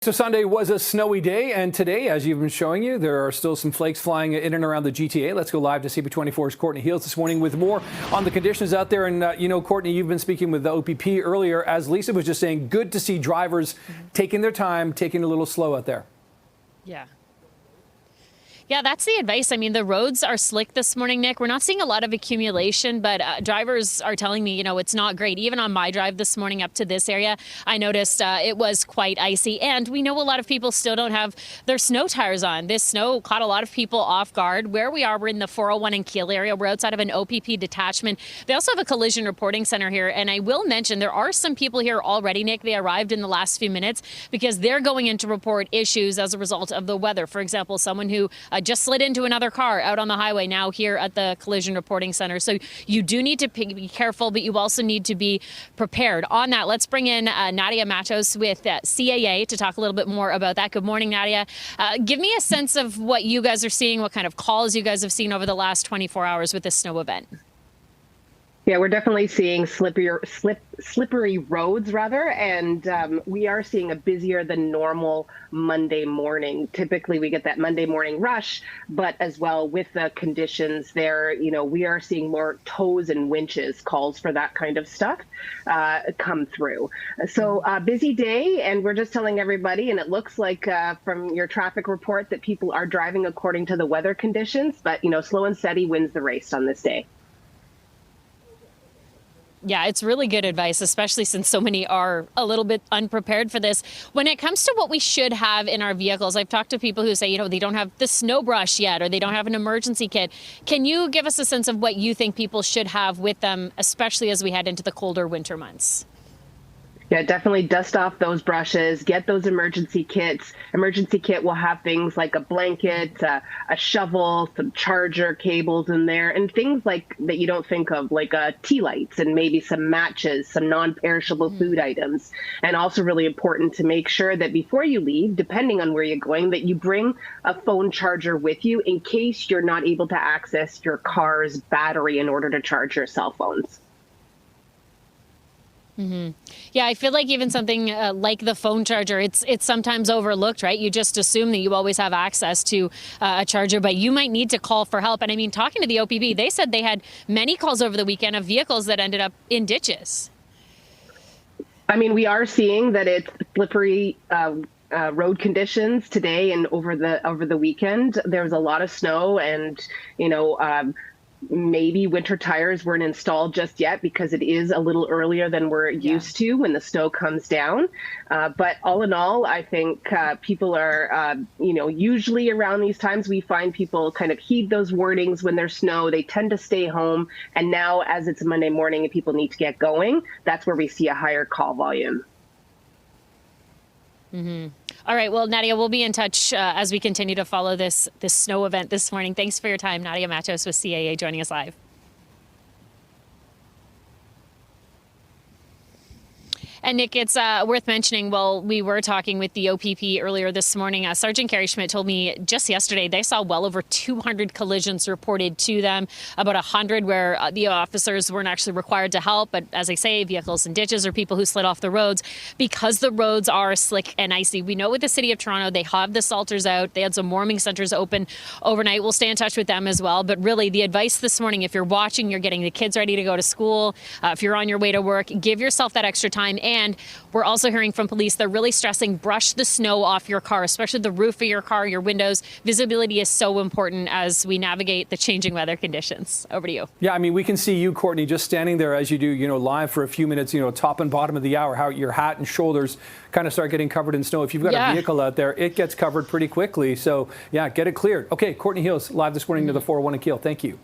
So Sunday was a snowy day, and today, as you've been showing you, there are still some flakes flying in and around the GTA. Let's go live to CP24's Courtney Heels this morning with more on the conditions out there. And, Courtney, you've been speaking with the OPP earlier. As Lisa was just saying, good to see drivers taking their time, taking it a little slow out there. Yeah, that's the advice. I mean, the roads are slick this morning, Nick. We're not seeing a lot of accumulation, but drivers are telling me, it's not great. Even on my drive this morning up to this area, I noticed it was quite icy. And we know a lot of people still don't have their snow tires on. This snow caught a lot of people off guard. Where we are, we're in the 401 and Keel area. We're outside of an OPP detachment. They also have a collision reporting center here. And I will mention there are some people here already, Nick. They arrived in the last few minutes because they're going in to report issues as a result of the weather. For example, someone who just slid into another car out on the highway now here at the collision reporting center. So you do need to be careful, but you also need to be prepared. On that, let's bring in Nadia Matos with CAA to talk a little bit more about that. Good morning, Nadia. Give me a sense of what you guys are seeing, what kind of calls you guys have seen over the last 24 hours with this snow event. Yeah, we're definitely seeing slippery roads, and we are seeing a busier than normal Monday morning. Typically, we get that Monday morning rush, but as well with the conditions there, we are seeing more tows and winches, calls for that kind of stuff come through. So busy day, and we're just telling everybody, and it looks like from your traffic report that people are driving according to the weather conditions, but slow and steady wins the race on this day. Yeah, it's really good advice, especially since so many are a little bit unprepared for this. When it comes to what we should have in our vehicles, I've talked to people who say, they don't have the snow brush yet, or they don't have an emergency kit. Can you give us a sense of what you think people should have with them, especially as we head into the colder winter months? Yeah, definitely dust off those brushes, get those emergency kits. Emergency kit will have things like a blanket, a shovel, some charger cables in there, and things like that you don't think of, like tea lights and maybe some matches, some non-perishable food items. And also really important to make sure that before you leave, depending on where you're going, that you bring a phone charger with you in case you're not able to access your car's battery in order to charge your cell phones. Yeah, I feel like even something like the phone charger, it's sometimes overlooked, right? You just assume that you always have access to a charger, but you might need to call for help. And I mean, talking to the OPP, they said they had many calls over the weekend of vehicles that ended up in ditches. I mean, we are seeing that it's slippery road conditions today and over the weekend. There was a lot of snow, and maybe winter tires weren't installed just yet because it is a little earlier than we're used to when the snow comes down. But all in all, I think people are, usually around these times, we find people kind of heed those warnings when there's snow. They tend to stay home. And now, as it's Monday morning and people need to get going, that's where we see a higher call volume. All right. Well, Nadia, we'll be in touch as we continue to follow this snow event this morning. Thanks for your time. Nadia Matos with CAA joining us live. And Nick, it's worth mentioning, we were talking with the OPP earlier this morning. Sergeant Carrie Schmidt told me just yesterday they saw well over 200 collisions reported to them, about 100 where the officers weren't actually required to help. But as I say, vehicles in ditches or people who slid off the roads because the roads are slick and icy. We know with the city of Toronto, they have the salters out. They had some warming centers open overnight. We'll stay in touch with them as well. But really, the advice this morning, if you're watching, you're getting the kids ready to go to school, if you're on your way to work, give yourself that extra time. And we're also hearing from police, they're really stressing brush the snow off your car, especially the roof of your car, your windows. Visibility is so important as we navigate the changing weather conditions. Over to you. Yeah, I mean, we can see you, Courtney, just standing there as you do, live for a few minutes, top and bottom of the hour, how your hat and shoulders kind of start getting covered in snow. If you've got a vehicle out there, it gets covered pretty quickly. So, yeah, get it cleared. Okay, Courtney Heels live this morning to the 401 and Keel. Thank you.